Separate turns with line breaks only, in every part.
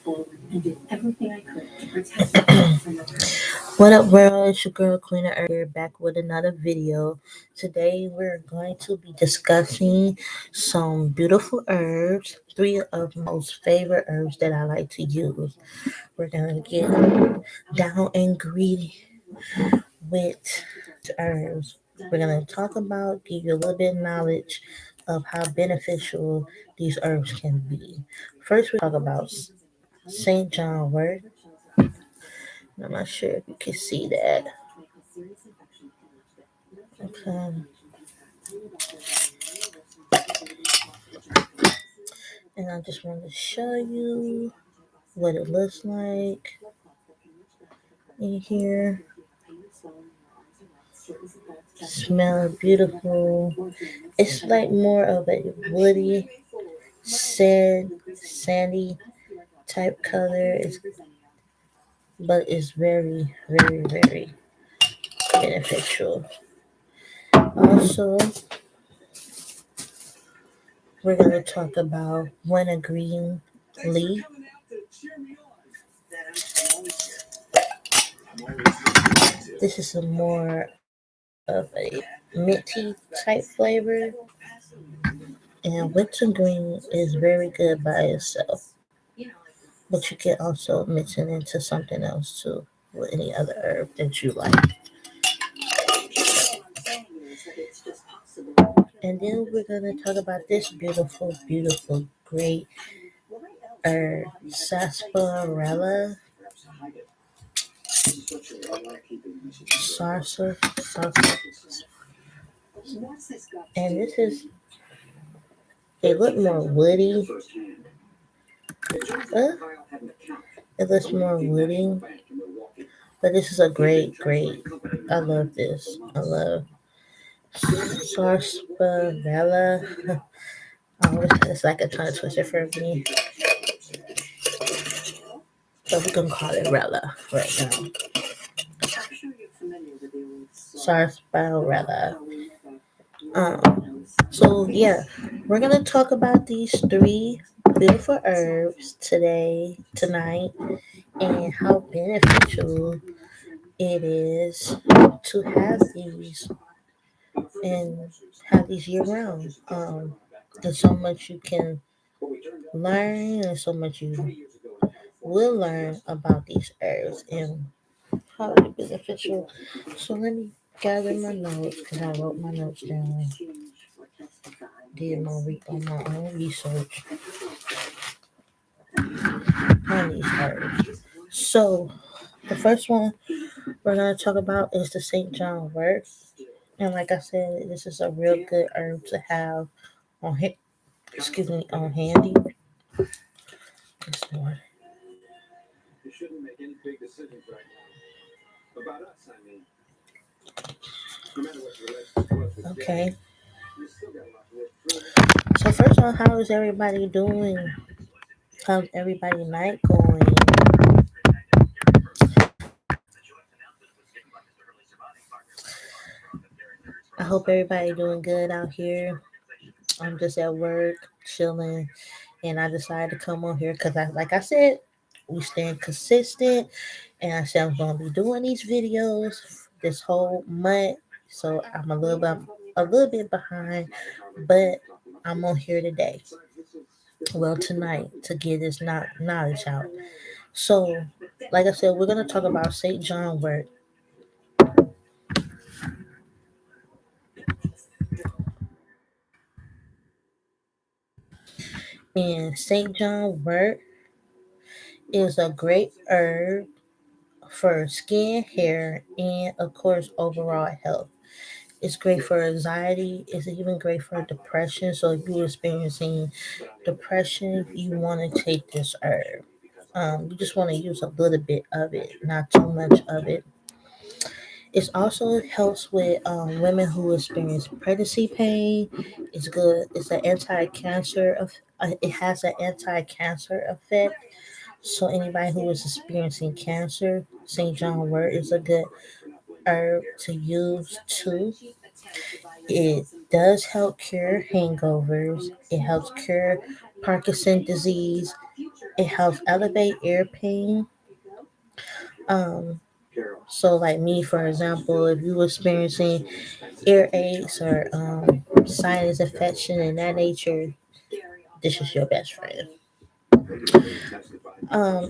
What up, world? It's your girl, Queen of Earth, here back with another video. Today, we're going to be discussing some beautiful herbs, three of my most favorite herbs that I like to use. We're going to get down and greedy with herbs. We're going to talk about, give you a little bit of knowledge of how beneficial these herbs can be. First, we talk about St. John wort. I'm not sure if you can see that. Okay. And I just want to show you what it looks like in here. Smell beautiful. It's like more of a woody, sandy type color. But it's very, very, very beneficial. Also, we're going to talk about wintergreen leaf. This is a more of a minty type flavor, and wintergreen is very good by itself. But you can also mix it into something else too, with any other herb that you like. And then we're gonna talk about this beautiful, beautiful, great herb, sarsaparilla. Sarsa. And this is, it look more woody. Uh, it looks more woody. But this is a great, great. I love this. I love sarsaparilla. It's like a tongue twister for me. So we can call it Rella right now. Sarsaparilla. So yeah, we're gonna talk about these three beautiful herbs tonight, and how beneficial it is to and have these year round. There's so much you can learn, and so much you will learn about these herbs and how they're beneficial. So let me gather my notes because I wrote my notes down. Did on my own research on these herbs. So the first one we're gonna talk about is the St. John wort. And like I said, this is a real good herb to have on on handy. This one. Okay. So first of all, how is everybody doing? How's everybody night going? I hope everybody doing good out here. I'm just at work, chilling, and I decided to come on here because like I said, we staying consistent, and I said I'm gonna be doing these videos this whole month. So I'm a little bit behind, but I'm on here today. Well, tonight to get this knowledge out. So, like I said, we're gonna talk about St. John wort. And St. John wort is a great herb for skin, hair, and of course overall health. It's great for anxiety. It's even great for depression. So if you're experiencing depression, you want to take this herb. You just want to use a little bit of it, not too much of it. It also helps with women who experience pregnancy pain. It's good. It's an anti-cancer. It has an anti-cancer effect. So anybody who is experiencing cancer, St. John wort is a good herb to use too. It does help cure hangovers. It helps cure Parkinson's disease. It helps elevate ear pain. Um, so, like me, for example, if you were experiencing earaches or sinus infection and that nature, this is your best friend.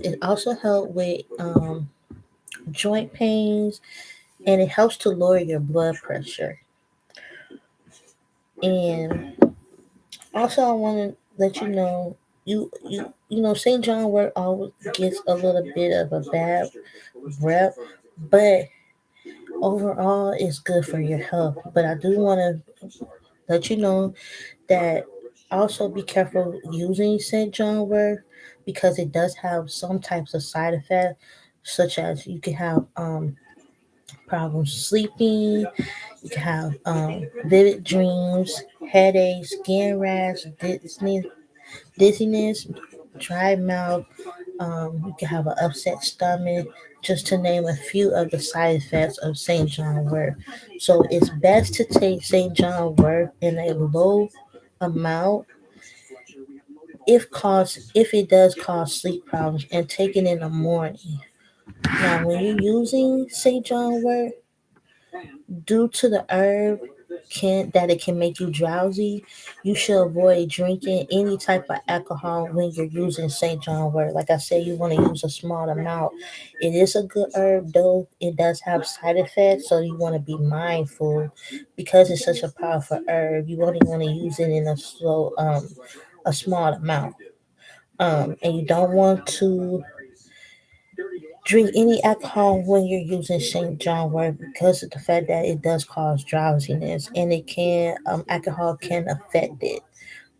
It also helps with joint pains, and it helps to lower your blood pressure. And also, I want to let you know, St. John wort always gets a little bit of a bad rep, but overall, it's good for your health. But I do want to let you know that also be careful using St. John wort because it does have some types of side effects, such as you can have problems sleeping, you can have vivid dreams, headaches, skin rash, dizziness, dry mouth. You can have an upset stomach, just to name a few of the side effects of St. John wort. So it's best to take St. John wort in a low amount if it does cause sleep problems and take it in the morning. Now, when you're using St. John wort, due to the herb can that it can make you drowsy, you should avoid drinking any type of alcohol when you're using St. John wort. Like I said, you want to use a small amount. It is a good herb, though it does have side effects, so you want to be mindful because it's such a powerful herb. You only want to use it in a small amount, and you don't want to drink any alcohol when you're using St. John wort because of the fact that it does cause drowsiness and it can alcohol can affect it.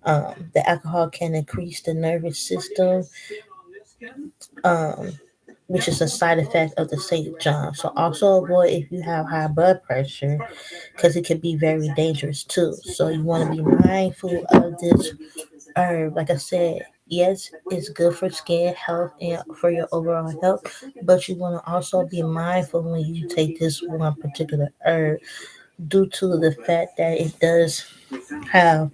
The alcohol can increase the nervous system, um, which is a side effect of the St. John. So also avoid if you have high blood pressure because it can be very dangerous too. So you want to be mindful of this herb. Like I said, yes, it's good for skin health and for your overall health, but you want to also be mindful when you take this one particular herb due to the fact that it does have,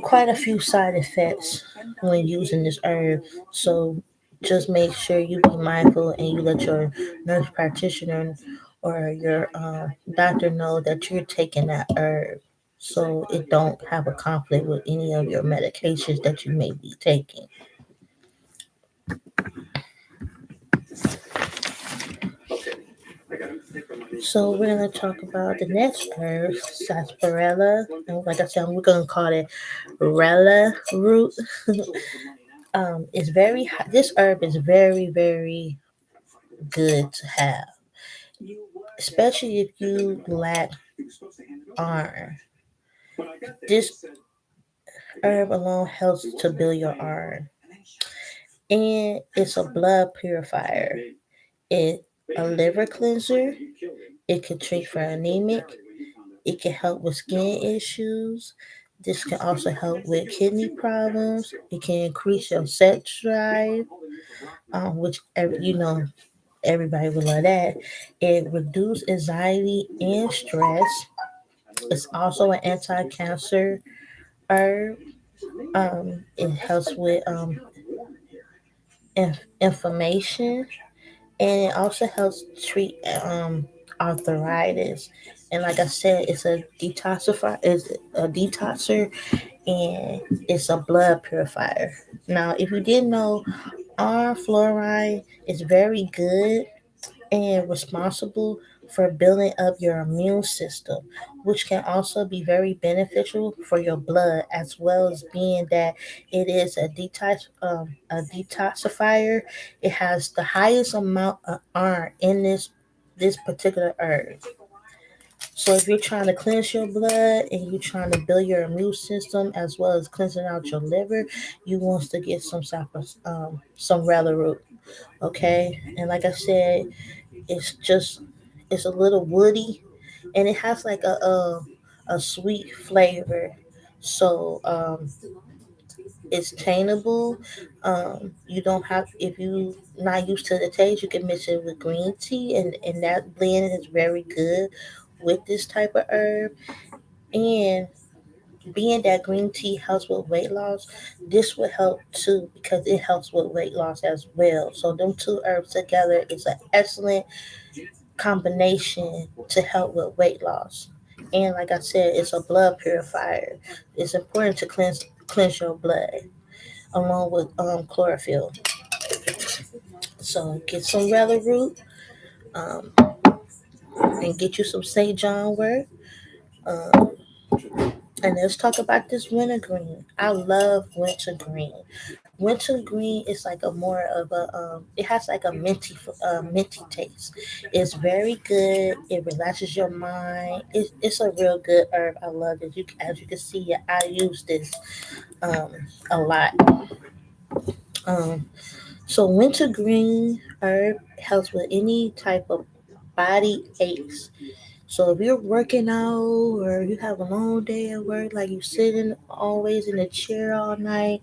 quite a few side effects when using this herb. So just make sure you be mindful and you let your nurse practitioner or your doctor know that you're taking that herb so it don't have a conflict with any of your medications that you may be taking. So we're gonna talk about the next herb, sarsaparilla, and like I said, we're gonna call it rella root. This herb is very very good to have, especially if you lack iron. This herb alone helps to build your iron, and it's a blood purifier. It a liver cleanser. It can treat for anemic. It can help with skin issues. This can also help with kidney problems. It can increase your sex drive, which everybody would love that. It reduces anxiety and stress. It's also an anti-cancer herb. It helps with inflammation, and it also helps treat arthritis. And like I said, it's a detoxer, and it's a blood purifier. Now, if you didn't know, our fluoride is very good and responsible for building up your immune system, which can also be very beneficial for your blood, as well as being that it is a detoxifier. It has the highest amount of iron in this particular herb. So if you're trying to cleanse your blood and you're trying to build your immune system as well as cleansing out your liver, you want to get some rella root. Okay, and like I said, it's just it's a little woody, and it has like a sweet flavor. So it's tainable. You don't have if you not used to the taste, you can mix it with green tea, and that blend is very good with this type of herb. And Being that green tea helps with weight loss, this will help too because it helps with weight loss as well. So them two herbs together is an excellent combination to help with weight loss. And like I said, it's a blood purifier. It's important to cleanse your blood along with chlorophyll. So get some rella root um, and get you some St. John wort. Um, and let's talk about this wintergreen. I love wintergreen. Wintergreen is like a more of a it has like a minty taste. It's very good. It relaxes your mind. It's a real good herb. I love it. You as you can see, I use this um a lot. Um, so wintergreen herb helps with any type of body aches. So if you're working out or you have a long day at work, like you sitting always in a chair all night,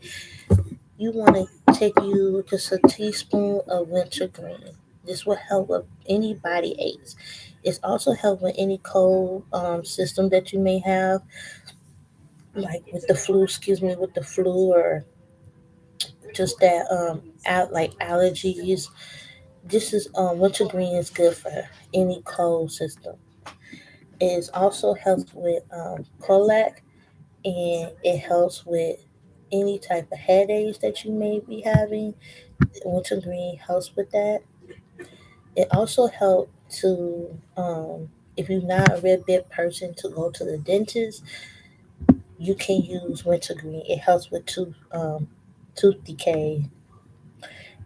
you want to take you just a teaspoon of wintergreen. This will help with any body aches. It's also help with any cold system that you may have, like with the flu. Excuse me, with the flu or just that out like allergies. This is wintergreen is good for any cold system. It also helps with colic and it helps with any type of headaches that you may be having. Wintergreen helps with that. It also helps to, if you're not a real big person to go to the dentist, you can use wintergreen. It helps with tooth decay,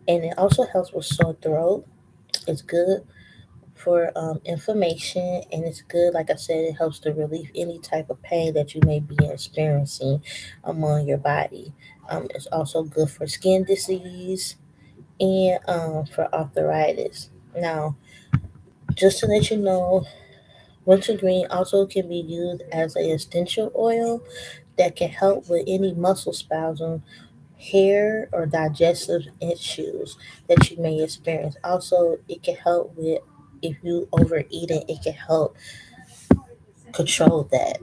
and it also helps with sore throat. It's good for inflammation, and it's good, like I said, it helps to relieve any type of pain that you may be experiencing among your body. It's also good for skin disease and for arthritis. Now, just to let you know, wintergreen also can be used as an essential oil that can help with any muscle spasm, hair, or digestive issues that you may experience. Also, it can help with if you overeat it, it can help control that.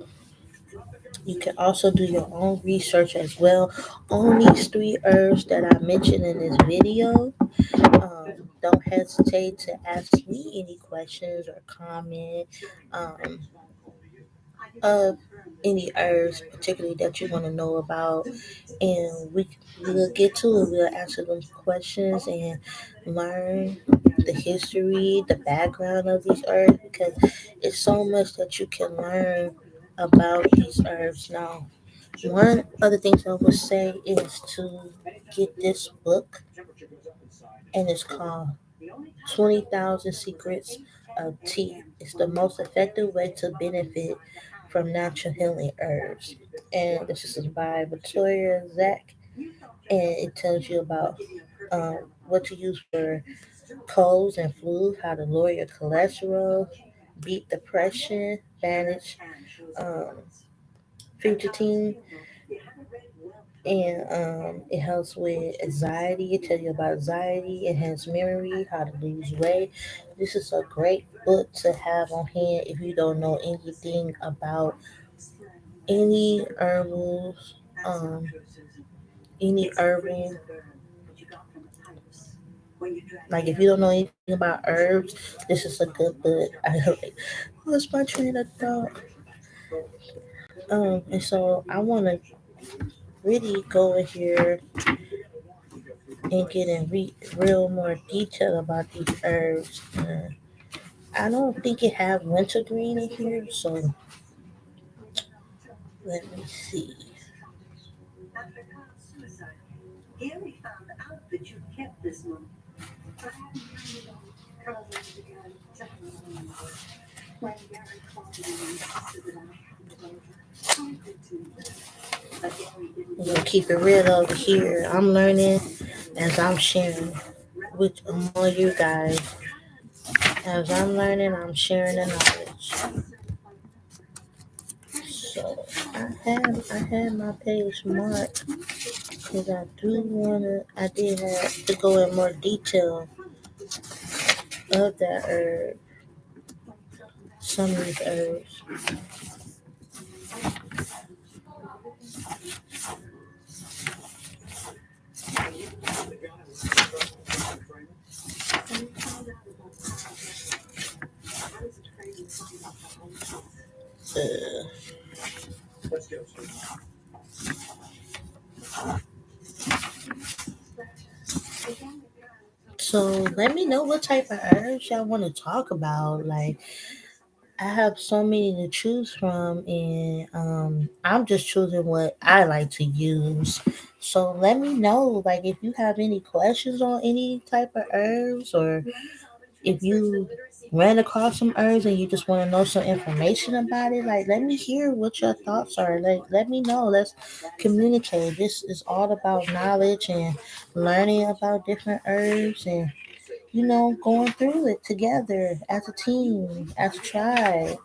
You can also do your own research as well on these three herbs that I mentioned in this video. Don't hesitate to ask me any questions or comment. Um, of any herbs particularly that you want to know about, and we'll get to it. We'll answer those questions and learn the history, the background of these herbs, because it's so much that you can learn about these herbs. Now, one other things I would say is to get this book, and it's called 20,000 Secrets of Tea. It's the most effective way to benefit from natural healing herbs. And this is by Victoria Zach, and it tells you about what to use for colds and flu, how to lower your cholesterol, beat depression, manage um, fidgeting, and it helps with anxiety. It tells you about anxiety, enhanced memory, how to lose weight. This is a great book to have on hand if you don't know anything about any herbals, any herbal. Like if you don't know anything about herbs, this is a good book. I like, what's my train of thought? And so I want to really go in here and get in real more detail about these herbs. I don't think it have wintergreen in here, so let me see. I'm gonna keep it real over here. I'm learning as I'm sharing with among you guys. As I'm learning, I'm sharing the knowledge. So I had my page marked because I did have to go in more detail of that herb, some of these herbs. Uh, so let me know what type of herbs y'all want to talk about. Like I have so many to choose from, and I'm just choosing what I like to use. So let me know, like, if you have any questions on any type of herbs, or if you ran across some herbs and you just want to know some information about it. Like, let me hear what your thoughts are. Like, let me know. Let's communicate. This is all about knowledge and learning about different herbs, and going through it together as a team, as a tribe.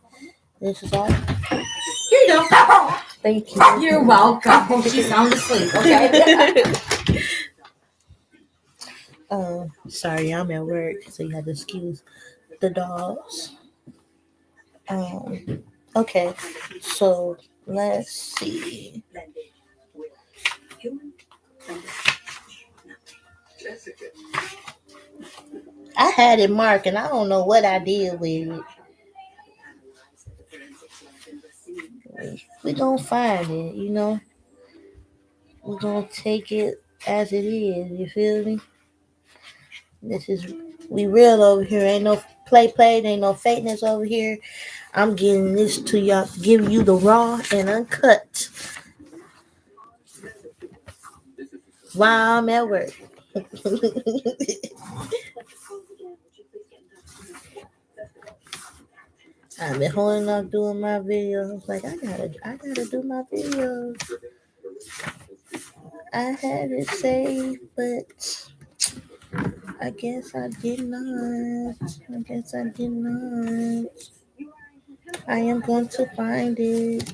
This is all.
Here you go.
Thank you.
You're welcome. She's sound asleep, okay?
Sorry, I'm at work, so you have to excuse the dogs. Okay, so let's see. I had it marked, and I don't know what I did with it. We gonna find it, We're gonna take it as it is. You feel me? This is we real over here. Ain't no play. Ain't no fakeness over here. I'm getting this to y'all, giving you the raw and uncut while I'm at work. I've been holding off doing my videos. Like I gotta do my videos. I had it saved, but I guess I did not. I guess I did not. I am going to find it.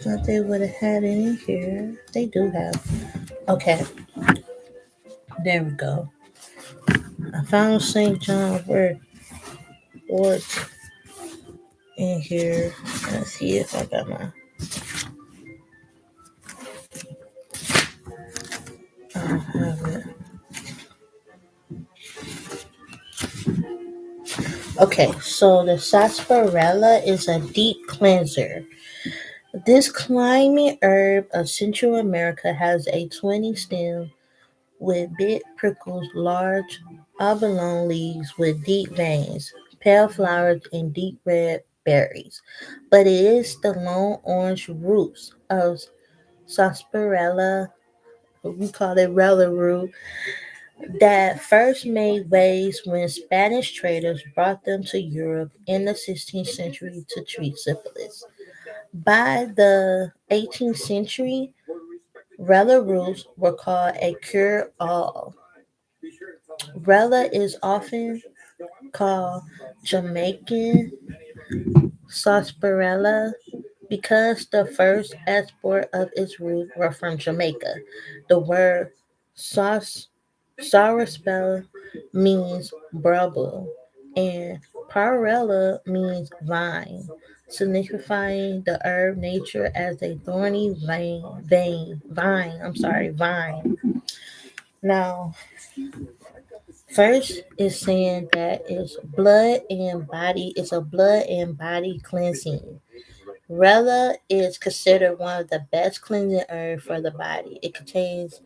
Thought they would have had it in here. They do have. Okay, there we go. I found St. John Wort in here. Let's see if I got my. I don't have it. Okay, so the sarsaparilla is a deep cleanser. This climbing herb of Central America has a 20 stem with big prickles, large oblong leaves with deep veins, pale flowers, and deep red berries. But it is the long orange roots of sarsaparilla, we call it rella root, that first made waves when Spanish traders brought them to Europe in the 16th century to treat syphilis. By the 18th century, rella roots were called a cure all. Rella is often called Jamaican sarsaparilla because the first export of its root were from Jamaica. The word sars, sarsaparilla means bramble, and parilla means vine, signifying the herb nature as a thorny vine. Now, first is saying that it's a blood and body cleansing. Rella is considered one of the best cleansing herbs for the body. It contains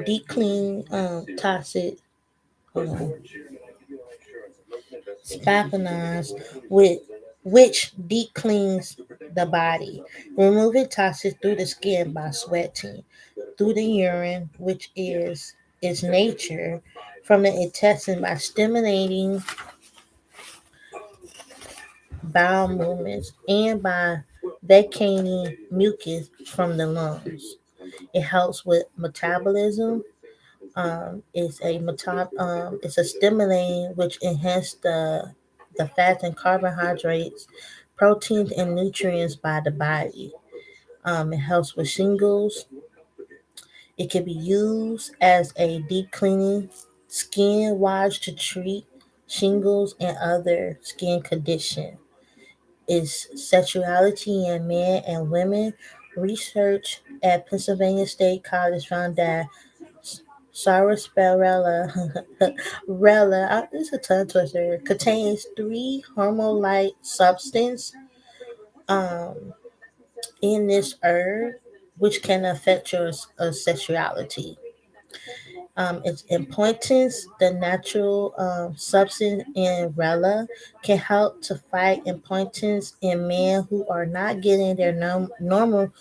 deep clean toxic spapinons with which deep cleans the body, removing toxins through the skin by sweating, through the urine, which is its nature, from the intestine by stimulating bowel movements, and by vacating mucus from the lungs. It helps with metabolism. It's a stimulating which enhances the fats and carbohydrates, proteins and nutrients by the body. It helps with shingles. It can be used as a deep cleaning skin wash to treat shingles and other skin conditions. Its sexuality in men and women. Research at Pennsylvania State College found that Sarsaparilla, it's a tongue twister, contains three hormone-like substance um, in this herb, which can affect your sexuality. Its importance, the natural substance in Rella can help to fight impotence in men who are not getting their normal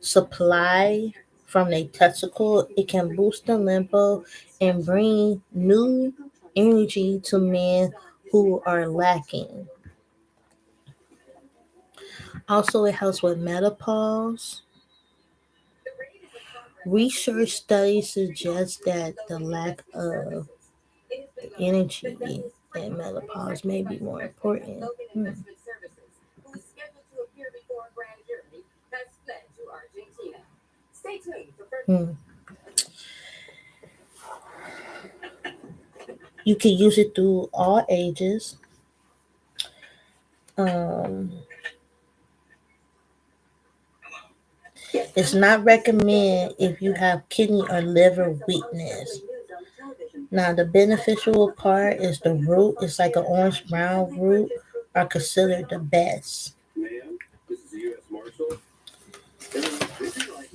supply from a testicle. It can boost the libido and bring new energy to men who are lacking. Also, it helps with menopause. Research studies suggest that the lack of energy in menopause may be more important. Hmm. You can use it through all ages. Um, it's not recommended if you have kidney or liver weakness. Now, the beneficial part is the root. It's like an orange brown root are considered the best.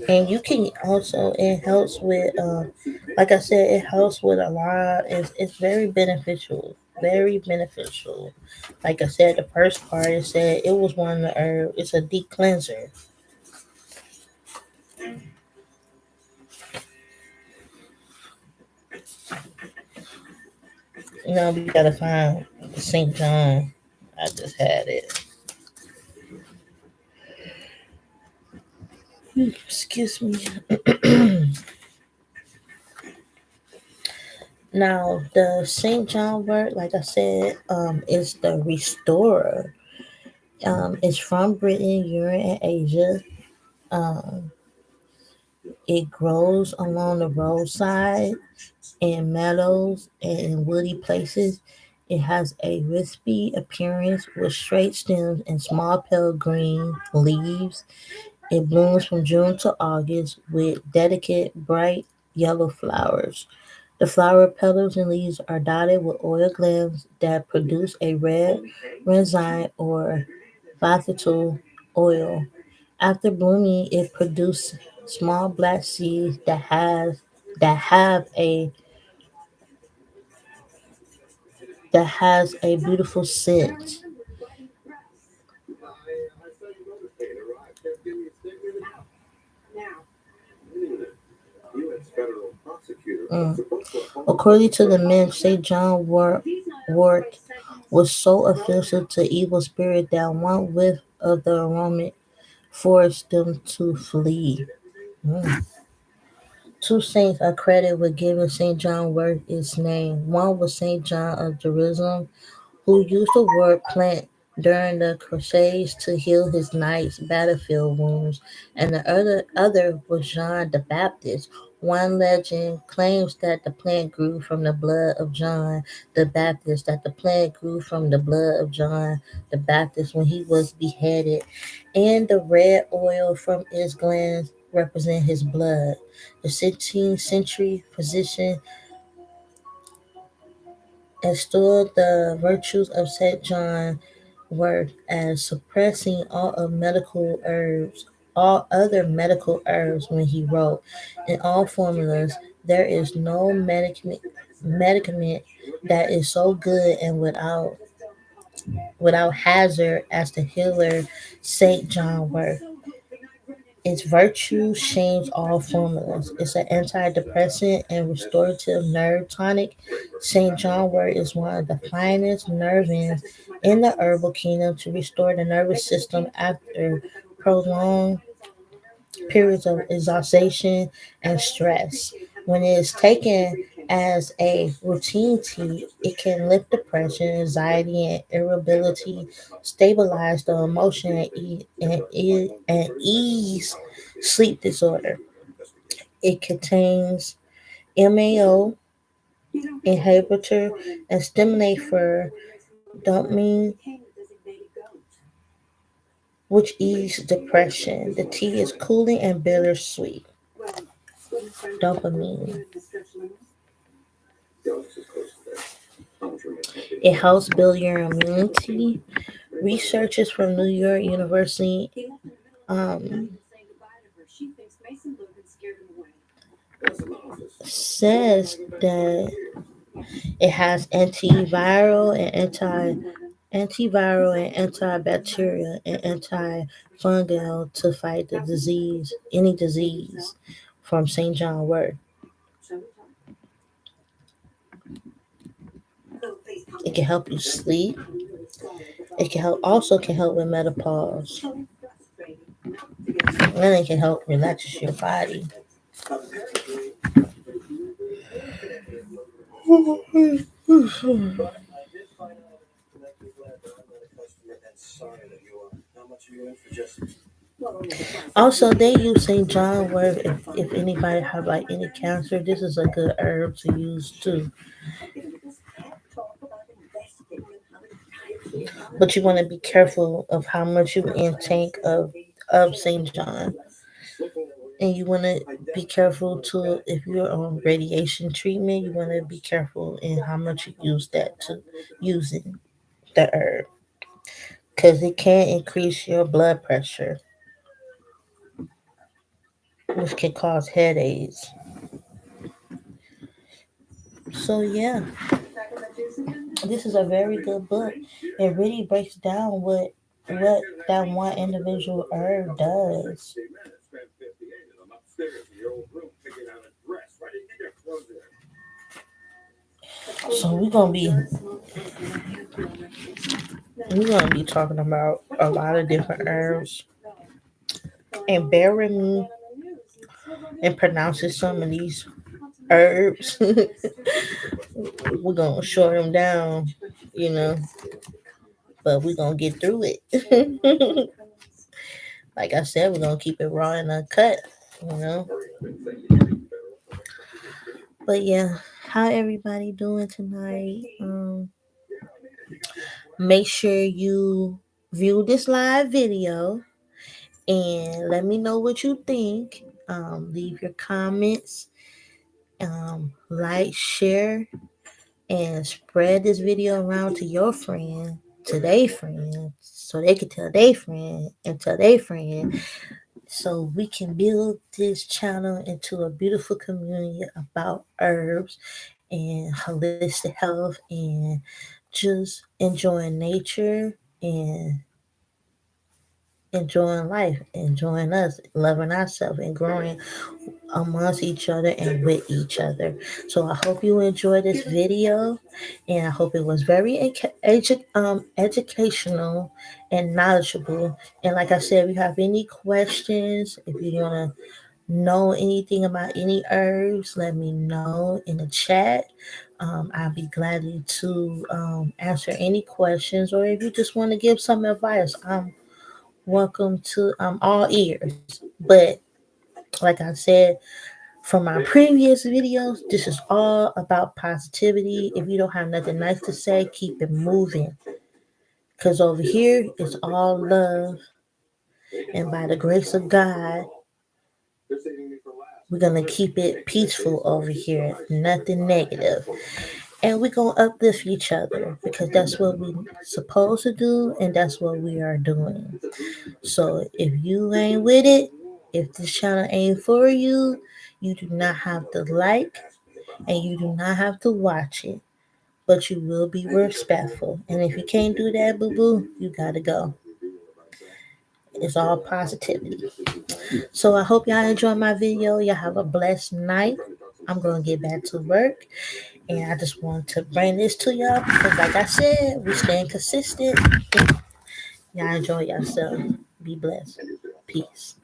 And you can also, it helps with, like I said, it helps with a lot. It's very beneficial. Very beneficial. Like I said, the first part, it said it was one of the herbs. It's a deep cleanser. We gotta find St. John. I just had it. Excuse me. Now, the St. John word, like I said, is the restorer. It's from Britain, Europe, and Asia. Um, it grows along the roadside, in meadows, and in woody places. It has a wispy appearance with straight stems and small pale green leaves. It blooms from June to August with delicate, bright yellow flowers. The flower petals and leaves are dotted with oil glands that produce a red resin or vegetal oil. After blooming, it produces small black seeds that have a beautiful scent. Mm. According to the myth, St. John Wort was so offensive to evil spirit that one whiff of the aroma forced them to flee. Mm. Two saints are credited with giving St. John Wort its name. One was St. John of Jerusalem, who used the word plant during the Crusades to heal his knight's battlefield wounds, and the other was John the Baptist. One legend claims that the plant grew from the blood of John the Baptist, that the plant grew from the blood of John the Baptist when he was beheaded, and the red oil from its glands represent his blood. The 16th century physician extolled the virtues of St. John wort as suppressing all other medical herbs when he wrote, in all formulas, there is no medicament that is so good and without hazard as the healer St. John wort. Its virtue shames all formulas. It's an antidepressant and restorative nerve tonic. St. John wort is one of the finest nervines in the herbal kingdom to restore the nervous system after prolonged periods of exhaustion and stress. When it is taken as a routine tea, it can lift depression, anxiety, and irritability, stabilize the emotion, and ease sleep disorder. It contains MAO, inhibitor, and stimulate for dopamine, which ease depression. The tea is cooling and bittersweet. Dopamine. It helps build your immunity. Researchers from New York University um, says that it has antiviral and antibacterial and antifungal to fight the disease, any disease from St. John Wort. It can help you sleep. It can help with menopause. And it can help relax your body. Also, they use St. John wort if anybody have like any cancer. This is a good herb to use too. But you want to be careful of how much you intake of St. John, and you want to be careful to if you're on radiation treatment. You want to be careful in how much you use that to using the herb because it can increase your blood pressure, which can cause headaches. So yeah, this is a very good book. It really breaks down what that one individual herb does. So we're gonna be talking about a lot of different herbs and bear with me and pronouncing some of these herbs. We're gonna short them down, you know, but we're gonna get through it. Like I said, we're gonna keep it raw and uncut, you know. But yeah, how everybody doing tonight? Make sure you view this live video and let me know what you think. Leave your comments, like, share, and spread this video around to your friend, to their friend, so they can tell their friend and tell their friend, so we can build this channel into a beautiful community about herbs and holistic health and just enjoying nature and enjoying life, enjoying us, loving ourselves, and growing amongst each other and with each other. So I hope you enjoyed this video, and I hope it was very educational and knowledgeable. And like I said, if you have any questions, if you want to know anything about any herbs, let me know in the chat. I'll be glad to answer any questions, or if you just want to give some advice, I'm welcome to all ears. But like I said, from my previous videos, this is all about positivity. If you don't have nothing nice to say, keep it moving. Because over here, it's all love. And by the grace of God, we're going to keep it peaceful over here. Nothing negative. And we're going to uplift each other because that's what we're supposed to do. And that's what we are doing. So if you ain't with it, if this channel ain't for you, you do not have to like and you do not have to watch it, but you will be respectful. And if you can't do that, boo boo, you gotta go. It's all positivity. So I hope y'all enjoy my video. Y'all have a blessed night. I'm gonna get back to work, and I just want to bring this to y'all because, like I said, we staying consistent. Y'all enjoy yourself. Be blessed. Peace.